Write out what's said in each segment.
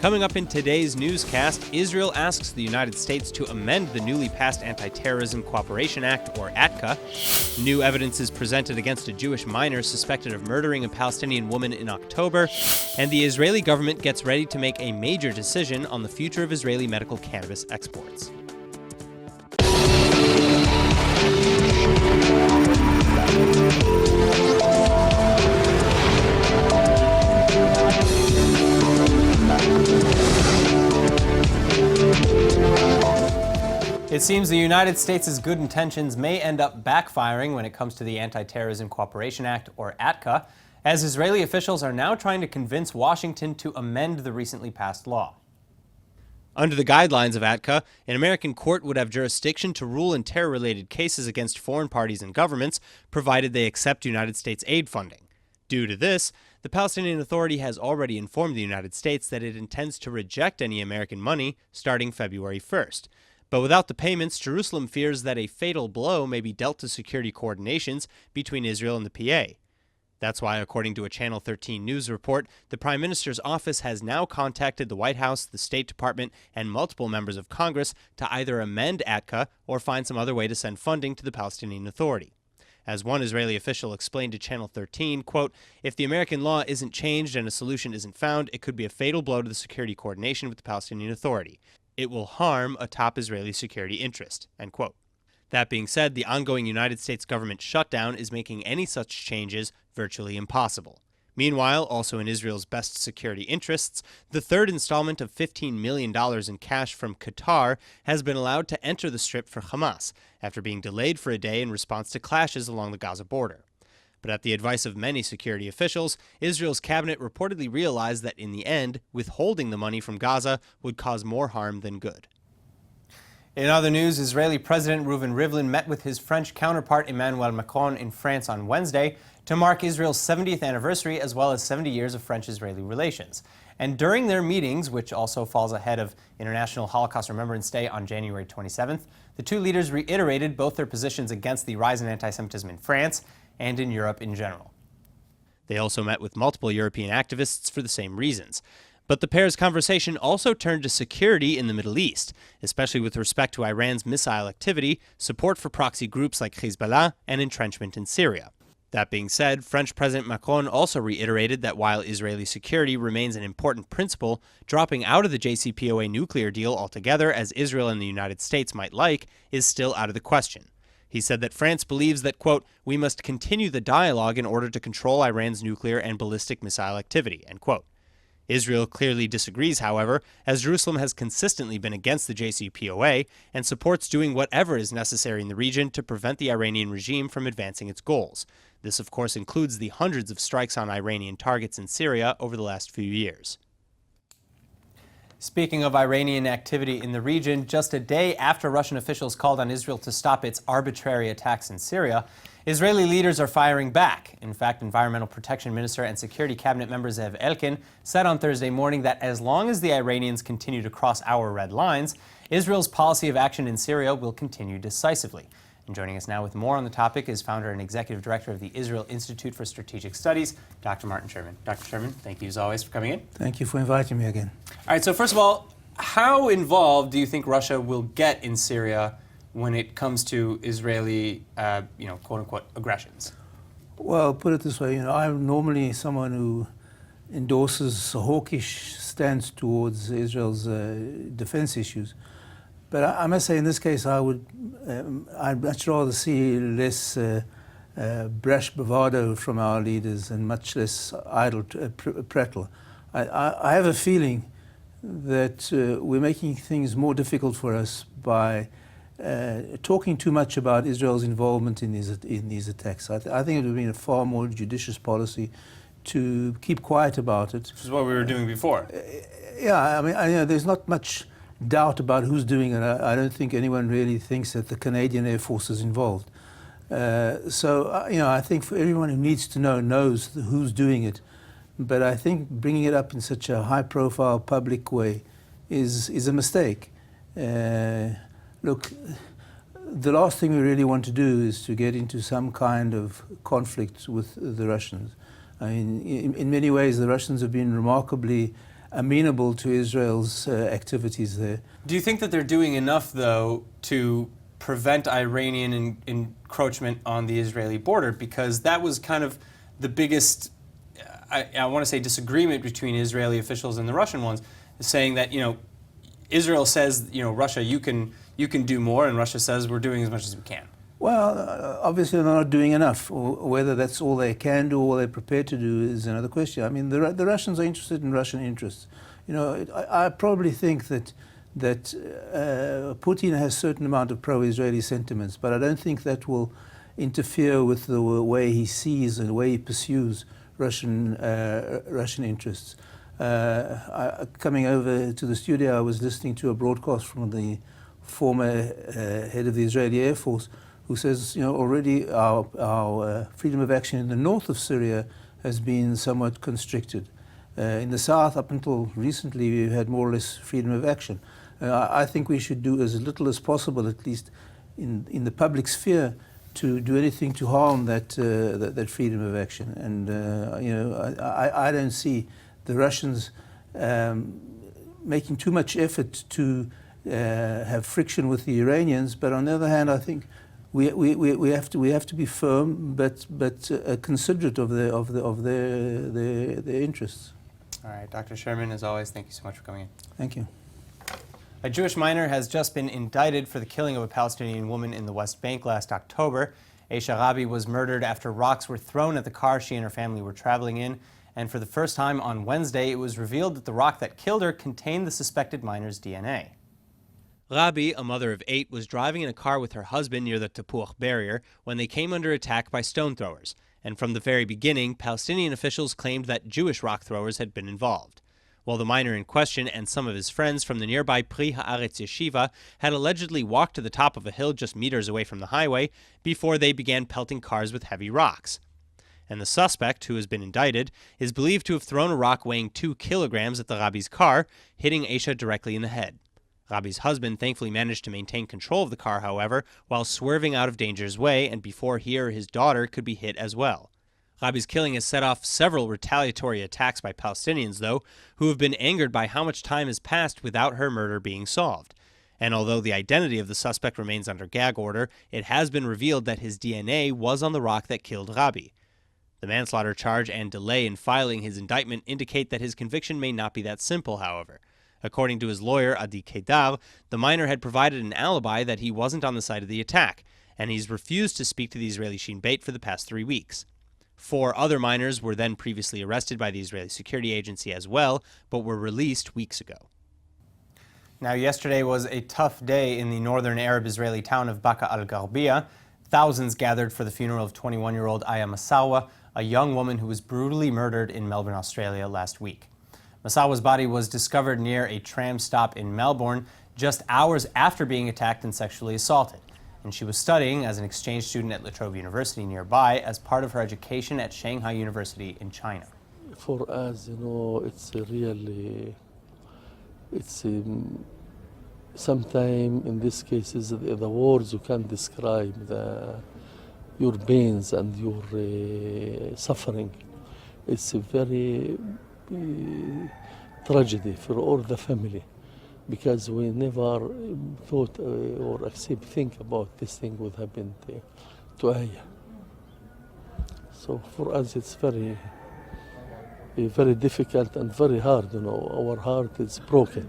Coming up in today's newscast, Israel asks the United States to amend the newly passed Anti-terrorism Cooperation Act, or ATCA. New evidence is presented against a Jewish minor suspected of murdering a Palestinian woman in October. And the Israeli government gets ready to make a major decision on the future of Israeli medical cannabis exports. It seems the United States' good intentions may end up backfiring when it comes to the Anti-terrorism Cooperation Act, or ATCA, as Israeli officials are now trying to convince Washington to amend the recently passed law. Under the guidelines of ATCA, an American court would have jurisdiction to rule in terror-related cases against foreign parties and governments, provided they accept United States aid funding. Due to this, the Palestinian Authority has already informed the United States that it intends to reject any American money starting February 1st. But without the payments, Jerusalem fears that a fatal blow may be dealt to security coordinations between Israel and the PA. That's why, according to a Channel 13 news report, the Prime Minister's office has now contacted the White House, the State Department, and multiple members of Congress to either amend ATCA or find some other way to send funding to the Palestinian Authority. As one Israeli official explained to Channel 13, quote, "If the American law isn't changed and a solution isn't found, it could be a fatal blow to the security coordination with the Palestinian Authority. It will harm a top Israeli security interest," end quote. That being said, the ongoing United States government shutdown is making any such changes virtually impossible. Meanwhile, also in Israel's best security interests, the third installment of $15 million in cash from Qatar has been allowed to enter the Strip for Hamas, after being delayed for a day in response to clashes along the Gaza border. But at the advice of many security officials, Israel's cabinet reportedly realized that in the end, withholding the money from Gaza would cause more harm than good. In other news, Israeli President Reuven Rivlin met with his French counterpart Emmanuel Macron in France on Wednesday to mark Israel's 70th anniversary as well as 70 years of French-Israeli relations. And during their meetings, which also falls ahead of International Holocaust Remembrance Day on January 27th, the two leaders reiterated both their positions against the rise in anti-Semitism in France and in Europe in general. They also met with multiple European activists for the same reasons. But the pair's conversation also turned to security in the Middle East, especially with respect to Iran's missile activity, support for proxy groups like Hezbollah, and entrenchment in Syria. That being said, French President Macron also reiterated that while Israeli security remains an important principle, dropping out of the JCPOA nuclear deal altogether, as Israel and the United States might like, is still out of the question. He said that France believes that, quote, "we must continue the dialogue in order to control Iran's nuclear and ballistic missile activity," end quote. Israel clearly disagrees, however, as Jerusalem has consistently been against the JCPOA and supports doing whatever is necessary in the region to prevent the Iranian regime from advancing its goals. This, of course, includes the hundreds of strikes on Iranian targets in Syria over the last few years. Speaking of Iranian activity in the region, just a day after Russian officials called on Israel to stop its arbitrary attacks in Syria, Israeli leaders are firing back. In fact, Environmental Protection Minister and Security Cabinet member Zev Elkin said on Thursday morning that as long as the Iranians continue to cross our red lines, Israel's policy of action in Syria will continue decisively. And joining us now with more on the topic is founder and executive director of the Israel Institute for Strategic Studies, Dr. Martin Sherman. Dr. Sherman, thank you as always for coming in. Thank you for inviting me again. All right, so first of all, how involved do you think Russia will get in Syria when it comes to Israeli, quote-unquote, aggressions? Well, put it this way, I'm normally someone who endorses a hawkish stance towards Israel's defense issues. But I must say, in this case, I'd much rather see less brash bravado from our leaders and much less idle prattle. I have a feeling that we're making things more difficult for us by talking too much about Israel's involvement in these attacks. I think it would have been a far more judicious policy to keep quiet about it. Which is what we were doing before. Yeah, I mean, there's not much doubt about who's doing it. I don't think anyone really thinks that the Canadian Air Force is involved. I think for everyone who needs to know knows who's doing it. But I think bringing it up in such a high-profile, public way is a mistake. Look, the last thing we really want to do is to get into some kind of conflict with the Russians. I mean, in many ways, the Russians have been remarkably amenable to Israel's activities there. Do you think that they're doing enough, though, to prevent Iranian encroachment on the Israeli border? Because that was kind of the biggest, I want to say, disagreement between Israeli officials and the Russian ones, saying that, Israel says, Russia, you can do more, and Russia says we're doing as much as we can. Well, obviously they're not doing enough. Or whether that's all they can do or they're prepared to do is another question. I mean, the Russians are interested in Russian interests. I probably think that Putin has a certain amount of pro-Israeli sentiments, but I don't think that will interfere with the way he sees and the way he pursues Russian interests. Coming over to the studio, I was listening to a broadcast from the former head of the Israeli Air Force, who says, already our freedom of action in the north of Syria has been somewhat constricted. In the south, up until recently, we've had more or less freedom of action. I think we should do as little as possible, at least in the public sphere, to do anything to harm that freedom of action. And I don't see the Russians making too much effort to have friction with the Iranians. But on the other hand, I think we have to be firm, but considerate of their interests. All right, Dr. Sherman, as always, thank you so much for coming in. Thank you. A Jewish miner has just been indicted for the killing of a Palestinian woman in the West Bank last October. Aisha Rabi was murdered after rocks were thrown at the car she and her family were traveling in. And for the first time on Wednesday, it was revealed that the rock that killed her contained the suspected miner's DNA. Rabi, a mother of 8, was driving in a car with her husband near the Tapuach barrier when they came under attack by stone throwers. And from the very beginning, Palestinian officials claimed that Jewish rock throwers had been involved. While the miner in question and some of his friends from the nearby Pri Haaretz Yeshiva had allegedly walked to the top of a hill just meters away from the highway before they began pelting cars with heavy rocks. And the suspect, who has been indicted, is believed to have thrown a rock weighing 2 kilograms at the Rabi's car, hitting Aisha directly in the head. Rabi's husband thankfully managed to maintain control of the car, however, while swerving out of danger's way and before he or his daughter could be hit as well. Rabi's killing has set off several retaliatory attacks by Palestinians, though, who have been angered by how much time has passed without her murder being solved. And although the identity of the suspect remains under gag order, it has been revealed that his DNA was on the rock that killed Rabi. The manslaughter charge and delay in filing his indictment indicate that his conviction may not be that simple, however. According to his lawyer, Adi Kedar, the miner had provided an alibi that he wasn't on the site of the attack, and he's refused to speak to the Israeli Shin Bet for the past 3 weeks. 4 other miners were then previously arrested by the Israeli Security Agency as well, but were released weeks ago. Now, yesterday was a tough day in the northern Arab Israeli town of Baqa al-Gharbia. Thousands gathered for the funeral of 21-year-old Aya Masawa, a young woman who was brutally murdered in Melbourne, Australia last week. Masawa's body was discovered near a tram stop in Melbourne just hours after being attacked and sexually assaulted. And she was studying as an exchange student at La Trobe University nearby as part of her education at Shanghai University in China. For us, it's really, sometimes in these cases, the words you can't describe your pains and your suffering. It's a very tragedy for all the family, because we never thought or think about this thing would happen to Aya. So for us it's very difficult and very hard, our heart is broken.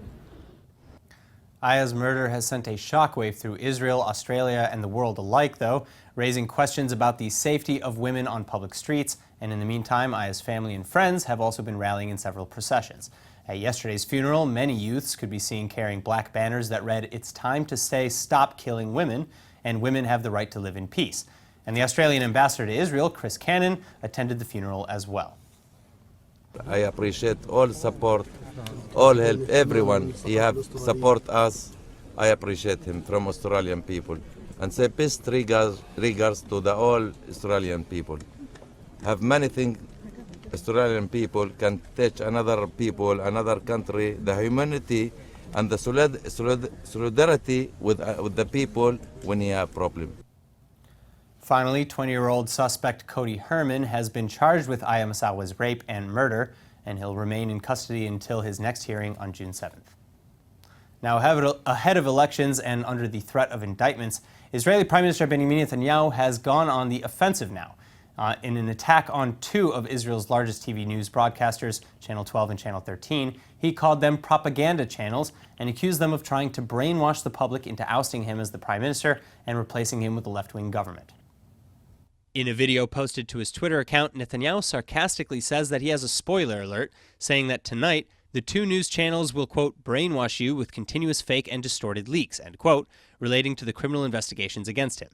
Aya's murder has sent a shockwave through Israel, Australia, and the world alike, though, raising questions about the safety of women on public streets. And in the meantime, Aya's family and friends have also been rallying in several processions. At yesterday's funeral, many youths could be seen carrying black banners that read, "It's time to say stop killing women, and women have the right to live in peace." And the Australian ambassador to Israel, Chris Cannon, attended the funeral as well. I appreciate all support, all help, everyone. He have support us. I appreciate him from Australian people. And say best regards to the all Australian people. Have many things Australian people can teach another people, another country, the humanity and the solidarity with the people when you have problem. Finally, 20-year-old suspect Cody Herman has been charged with Aya Masawa's rape and murder. and he'll remain in custody until his next hearing on June 7th. Now, ahead of elections and under the threat of indictments, Israeli Prime Minister Benjamin Netanyahu has gone on the offensive now. In an attack on two of Israel's largest TV news broadcasters, Channel 12 and Channel 13, he called them propaganda channels and accused them of trying to brainwash the public into ousting him as the prime minister and replacing him with a left-wing government. In a video posted to his Twitter account, Netanyahu sarcastically says that he has a spoiler alert, saying that tonight, the two news channels will, quote, brainwash you with continuous fake and distorted leaks, end quote, relating to the criminal investigations against him.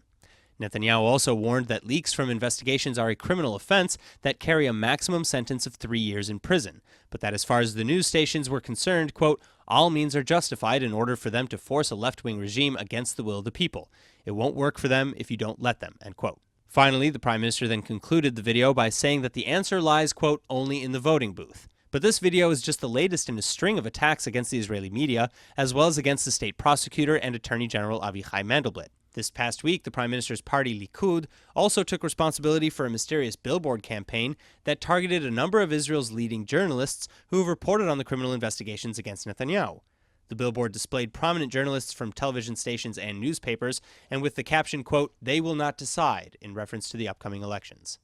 Netanyahu also warned that leaks from investigations are a criminal offense that carry a maximum sentence of 3 years in prison, but that as far as the news stations were concerned, quote, all means are justified in order for them to force a left-wing regime against the will of the people. It won't work for them if you don't let them, end quote. Finally, the prime minister then concluded the video by saying that the answer lies, quote, only in the voting booth. But this video is just the latest in a string of attacks against the Israeli media, as well as against the state prosecutor and Attorney General Avichai Mandelblit. This past week, the Prime Minister's party, Likud, also took responsibility for a mysterious billboard campaign that targeted a number of Israel's leading journalists who have reported on the criminal investigations against Netanyahu. The billboard displayed prominent journalists from television stations and newspapers, and with the caption, quote, they will not decide, in reference to the upcoming elections.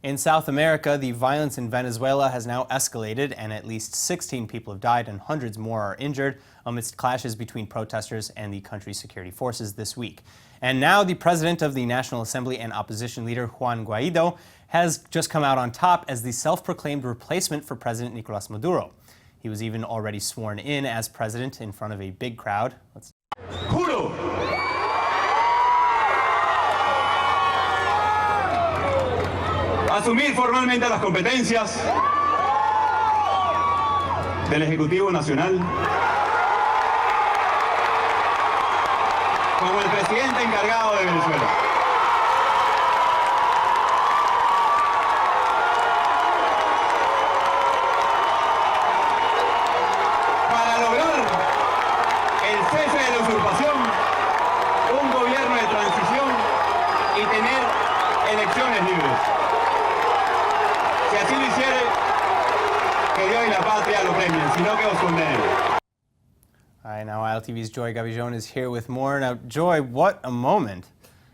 In South America, the violence in Venezuela has now escalated, and at least 16 people have died and hundreds more are injured amidst clashes between protesters and the country's security forces this week. And now the president of the National Assembly and opposition leader, Juan Guaido, has just come out on top as the self-proclaimed replacement for President Nicolas Maduro. He was even already sworn in as president in front of a big crowd. Juro asumir formalmente las competencias del Ejecutivo Nacional como el presidente encargado de Venezuela. Para lograr el cese de la usurpación, un gobierno de transición y tener elecciones libres. Si así lo hiciere, que Dios y la patria lo premien, sino que os condenen. All right, now ILTV's Joy Gavijon is here with more. Now, Joy, what a moment.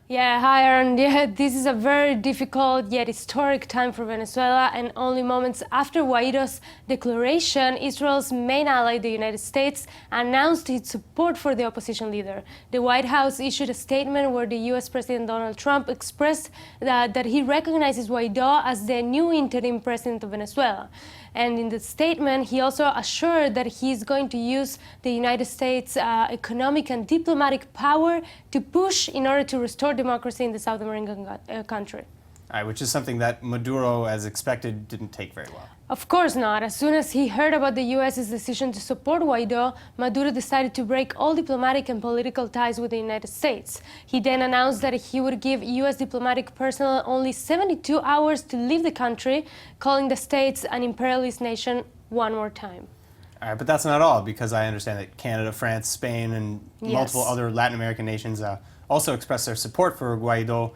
Yeah, hi Aaron. Yeah, this is a very difficult yet historic time for Venezuela, and only moments after Guaido's declaration, Israel's main ally, the United States, announced its support for the opposition leader. The White House issued a statement where the U.S. President Donald Trump expressed that he recognizes Guaido as the new interim president of Venezuela. And in the statement, he also assured that he's going to use the United States' economic and diplomatic power to push in order to restore democracy in the South American country. All right, which is something that Maduro, as expected, didn't take very well. Of course not. As soon as he heard about the U.S.'s decision to support Guaido, Maduro decided to break all diplomatic and political ties with the United States. He then announced that he would give U.S. diplomatic personnel only 72 hours to leave the country, calling the States an imperialist nation one more time. All right, but that's not all, because I understand that Canada, France, Spain, and multiple other Latin American nations also expressed their support for Guaido,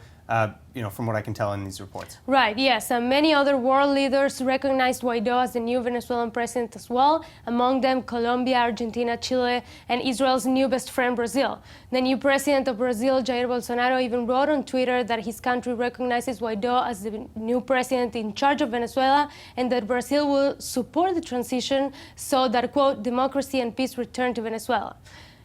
from what I can tell in these reports. Right, yes, and many other world leaders recognized Guaido as the new Venezuelan president as well, among them Colombia, Argentina, Chile, and Israel's new best friend, Brazil. The new president of Brazil, Jair Bolsonaro, even wrote on Twitter that his country recognizes Guaido as the new president in charge of Venezuela, and that Brazil will support the transition so that, quote, democracy and peace return to Venezuela.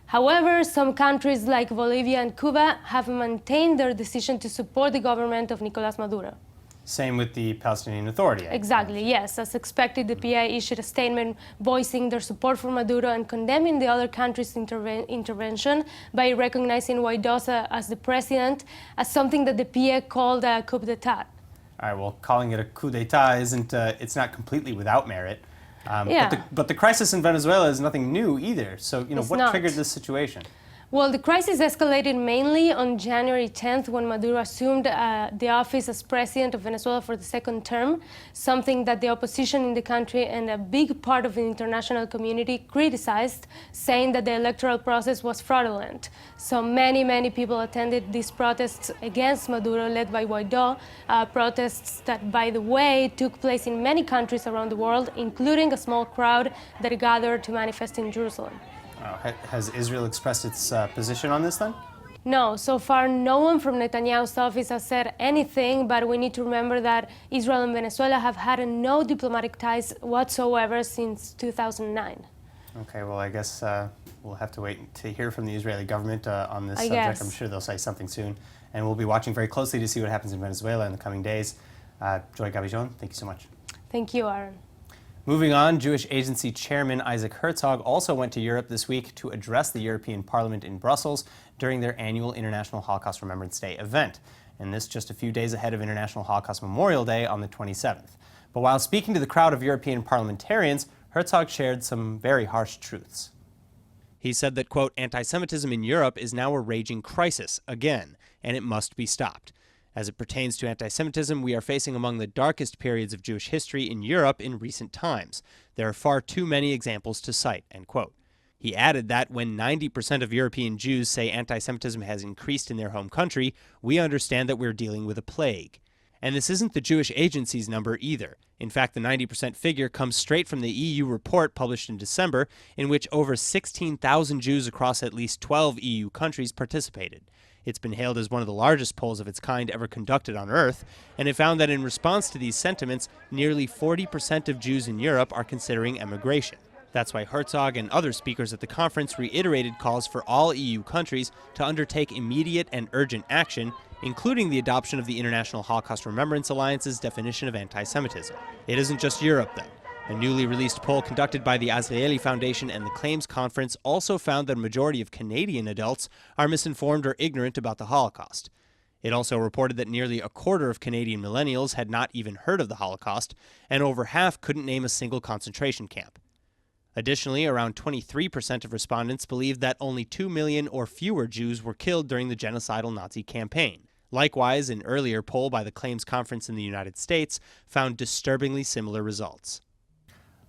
However, some countries like Bolivia and Cuba have maintained their decision to support the government of Nicolas Maduro. Same with the Palestinian Authority. Exactly, yes. As expected, the PA issued a statement voicing their support for Maduro and condemning the other countries' intervention by recognizing Guaido as the president as something that the PA called a coup d'etat. All right, well, calling it a coup d'etat it's not completely without merit. Yeah. But the crisis in Venezuela is nothing new either. So, It's what not. triggered this situation? Well, the crisis escalated mainly on January 10th when Maduro assumed the office as president of Venezuela for the second term, something that the opposition in the country and a big part of the international community criticized, saying that the electoral process was fraudulent. So many people attended these protests against Maduro led by Guaido, protests that, by the way, took place in many countries around the world, including a small crowd that gathered to manifest in Jerusalem. Has Israel expressed its position on this then? No, so far no one from Netanyahu's office has said anything, but we need to remember that Israel and Venezuela have had no diplomatic ties whatsoever since 2009. Okay, well, I guess we'll have to wait to hear from the Israeli government on this subject. guess. I'm sure they'll say something soon. And we'll be watching very closely to see what happens in Venezuela in the coming days. Joy Gavijon, thank you so much. Thank you, Aaron. Moving on, Jewish Agency Chairman Isaac Herzog also went to Europe this week to address the European Parliament in Brussels during their annual International Holocaust Remembrance Day event, and this just a few days ahead of International Holocaust Memorial Day on the 27th. But while speaking to the crowd of European parliamentarians, Herzog shared some very harsh truths. He said that, quote, anti-Semitism in Europe is now a raging crisis, again, and it must be stopped. As it pertains to anti-Semitism, we are facing among the darkest periods of Jewish history in Europe in recent times. There are far too many examples to cite, end quote. He added that when 90% of European Jews say anti-Semitism has increased in their home country, we understand that we're dealing with a plague. And this isn't the Jewish Agency's number either. In fact, the 90% figure comes straight from the EU report published in December, in which over 16,000 Jews across at least 12 EU countries participated. It's been hailed as one of the largest polls of its kind ever conducted on Earth, and it found that in response to these sentiments, nearly 40% of Jews in Europe are considering emigration. That's why Herzog and other speakers at the conference reiterated calls for all EU countries to undertake immediate and urgent action, including the adoption of the International Holocaust Remembrance Alliance's definition of anti-Semitism. It isn't just Europe, though. A newly released poll conducted by the Azrieli Foundation and the Claims Conference also found that a majority of Canadian adults are misinformed or ignorant about the Holocaust. It also reported that nearly a quarter of Canadian millennials had not even heard of the Holocaust, and over half couldn't name a single concentration camp. Additionally, around 23% of respondents believed that only 2 million or fewer Jews were killed during the genocidal Nazi campaign. Likewise, an earlier poll by the Claims Conference in the United States found disturbingly similar results.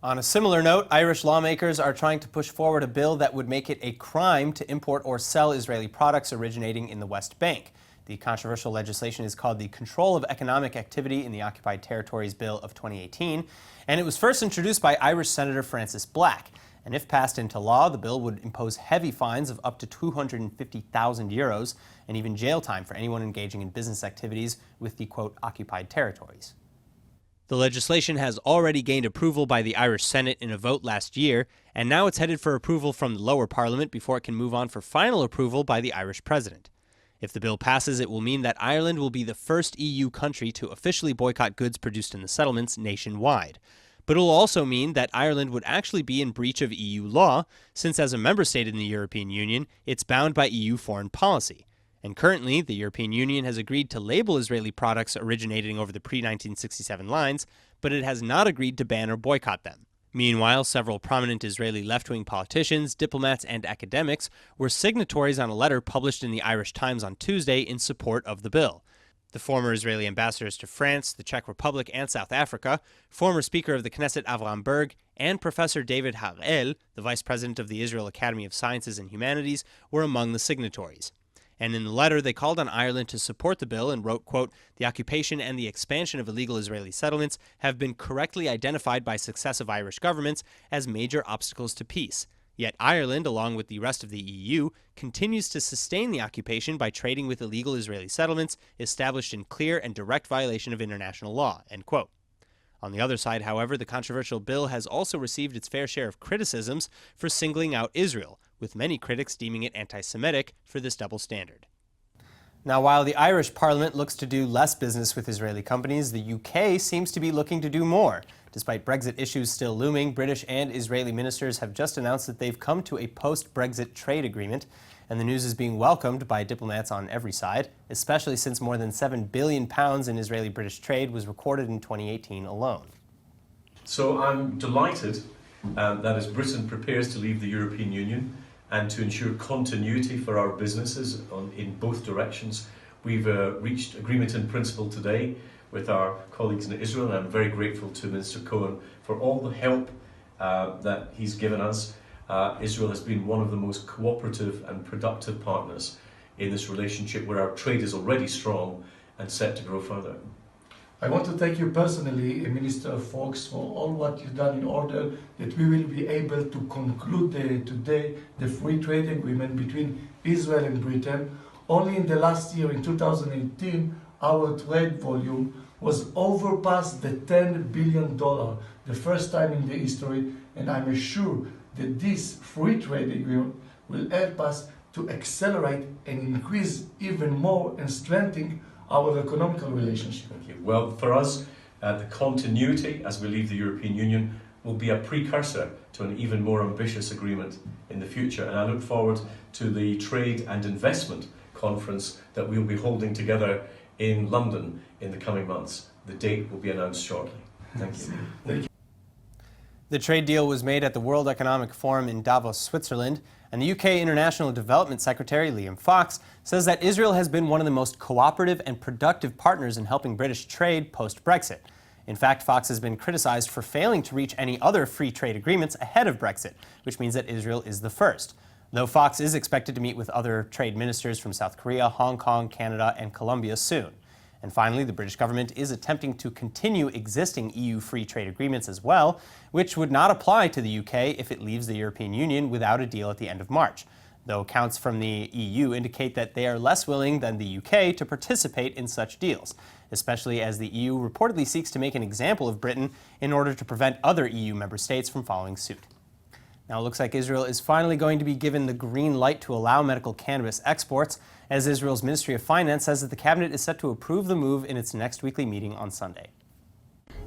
On a similar note, Irish lawmakers are trying to push forward a bill that would make it a crime to import or sell Israeli products originating in the West Bank. The controversial legislation is called the Control of Economic Activity in the Occupied Territories Bill of 2018, and it was first introduced by Irish Senator Francis Black. And if passed into law, the bill would impose heavy fines of up to 250,000 euros and even jail time for anyone engaging in business activities with the, quote, occupied territories. The legislation has already gained approval by the Irish Senate in a vote last year, and now it's headed for approval from the lower parliament before it can move on for final approval by the Irish president. If the bill passes, it will mean that Ireland will be the first EU country to officially boycott goods produced in the settlements nationwide. But it will also mean that Ireland would actually be in breach of EU law, since as a member state in the European Union, it's bound by EU foreign policy. And currently, the European Union has agreed to label Israeli products originating over the pre-1967 lines, but it has not agreed to ban or boycott them. Meanwhile, several prominent Israeli left-wing politicians, diplomats, and academics were signatories on a letter published in the Irish Times on Tuesday in support of the bill. The former Israeli ambassadors to France, the Czech Republic, and South Africa, former Speaker of the Knesset Avraham Berg, and Professor David Harel, the Vice President of the Israel Academy of Sciences and Humanities, were among the signatories. And in the letter, they called on Ireland to support the bill and wrote, quote, "The occupation and the expansion of illegal Israeli settlements have been correctly identified by successive Irish governments as major obstacles to peace. Yet Ireland, along with the rest of the EU, continues to sustain the occupation by trading with illegal Israeli settlements established in clear and direct violation of international law," end quote. On the other side, however, the controversial bill has also received its fair share of criticisms for singling out Israel, with many critics deeming it anti-Semitic for this double standard. Now, while the Irish Parliament looks to do less business with Israeli companies, the UK seems to be looking to do more. Despite Brexit issues still looming, British and Israeli ministers have just announced that they've come to a post-Brexit trade agreement, and the news is being welcomed by diplomats on every side, especially since more than £7 billion in Israeli-British trade was recorded in 2018 alone. So I'm delighted that as Britain prepares to leave the European Union, and to ensure continuity for our businesses in both directions. We've reached agreement in principle today with our colleagues in Israel, and I'm very grateful to Minister Cohen for all the help that he's given us. Israel has been one of the most cooperative and productive partners in this relationship, where our trade is already strong and set to grow further. I want to thank you personally, Minister Fox, for all what you've done in order that we will be able to conclude today the free trade agreement between Israel and Britain. Only in the last year, in 2018, our trade volume was overpassed the $10 billion, the first time in the history, and I'm sure that this free trade agreement will help us to accelerate and increase even more and strengthen our economical relationship. Thank you. Well, for us, the continuity as we leave the European Union will be a precursor to an even more ambitious agreement in the future, and I look forward to the Trade and Investment Conference that we'll be holding together in London in the coming months. The date will be announced shortly. Thank you. Thank you. The trade deal was made at the World Economic Forum in Davos, Switzerland, and the UK International Development Secretary, Liam Fox, says that Israel has been one of the most cooperative and productive partners in helping British trade post-Brexit. In fact, Fox has been criticized for failing to reach any other free trade agreements ahead of Brexit, which means that Israel is the first. Though Fox is expected to meet with other trade ministers from South Korea, Hong Kong, Canada, and Colombia soon. And finally, the British government is attempting to continue existing EU free trade agreements as well, which would not apply to the UK if it leaves the European Union without a deal at the end of March. Though accounts from the EU indicate that they are less willing than the UK to participate in such deals, especially as the EU reportedly seeks to make an example of Britain in order to prevent other EU member states from following suit. Now it looks like Israel is finally going to be given the green light to allow medical cannabis exports, as Israel's Ministry of Finance says that the cabinet is set to approve the move in its next weekly meeting on Sunday.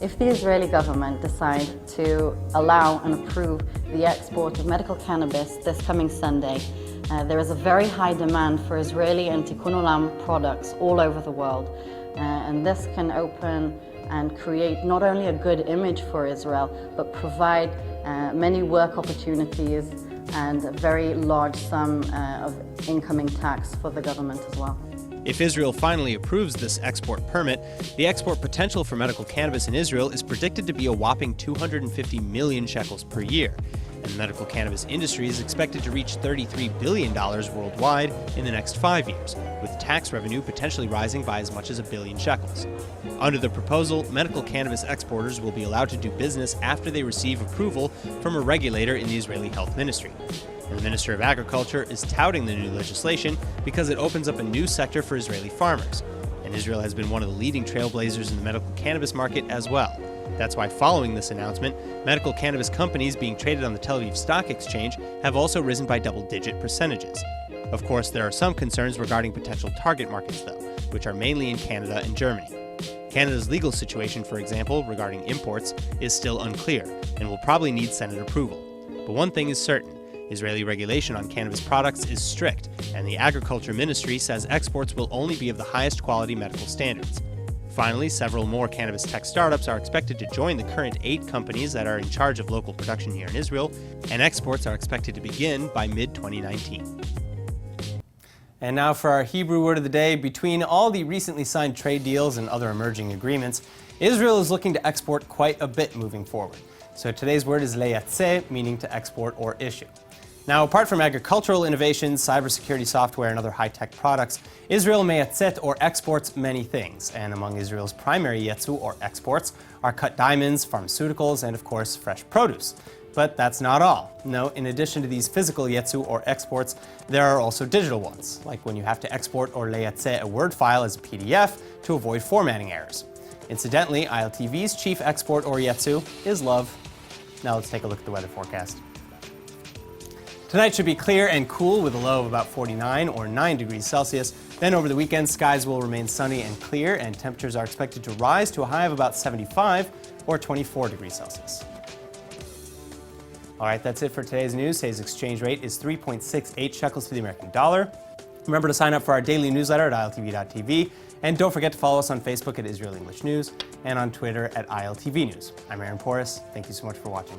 If the Israeli government decide to allow and approve the export of medical cannabis this coming Sunday, there is a very high demand for Israeli and Tikkun Olam products all over the world. And this can open and create not only a good image for Israel, but provide many work opportunities and a very large sum of incoming tax for the government as well. If Israel finally approves this export permit, the export potential for medical cannabis in Israel is predicted to be a whopping 250 million shekels per year. And the medical cannabis industry is expected to reach $33 billion worldwide in the next 5 years, with tax revenue potentially rising by as much as $1 billion shekels. Under the proposal, medical cannabis exporters will be allowed to do business after they receive approval from a regulator in the Israeli Health Ministry. And the Minister of Agriculture is touting the new legislation because it opens up a new sector for Israeli farmers. And Israel has been one of the leading trailblazers in the medical cannabis market as well. That's why following this announcement, medical cannabis companies being traded on the Tel Aviv Stock Exchange have also risen by double-digit percentages. Of course, there are some concerns regarding potential target markets, though, which are mainly in Canada and Germany. Canada's legal situation, for example, regarding imports, is still unclear and will probably need Senate approval. But one thing is certain. Israeli regulation on cannabis products is strict, and the Agriculture Ministry says exports will only be of the highest quality medical standards. Finally, several more cannabis tech startups are expected to join the current 8 companies that are in charge of local production here in Israel, and exports are expected to begin by mid-2019. And now for our Hebrew word of the day. Between all the recently signed trade deals and other emerging agreements, Israel is looking to export quite a bit moving forward. So today's word is leyatze, meaning to export or issue. Now, apart from agricultural innovations, cybersecurity software, and other high-tech products, Israel meyatzet or exports many things. And among Israel's primary yetzu or exports are cut diamonds, pharmaceuticals, and of course, fresh produce. But that's not all. No, in addition to these physical yetzu or exports, there are also digital ones, like when you have to export or leyatze a Word file as a PDF to avoid formatting errors. Incidentally, ILTV's chief export or yetzu is love. Now let's take a look at the weather forecast. Tonight should be clear and cool with a low of about 49 or 9 degrees Celsius. Then over the weekend, skies will remain sunny and clear, and temperatures are expected to rise to a high of about 75 or 24 degrees Celsius. All right, that's it for today's news. Today's exchange rate is 3.68 shekels to the American dollar. Remember to sign up for our daily newsletter at iltv.tv. And don't forget to follow us on Facebook at Israel English News and on Twitter at ILTV News. I'm Aaron Porras. Thank you so much for watching.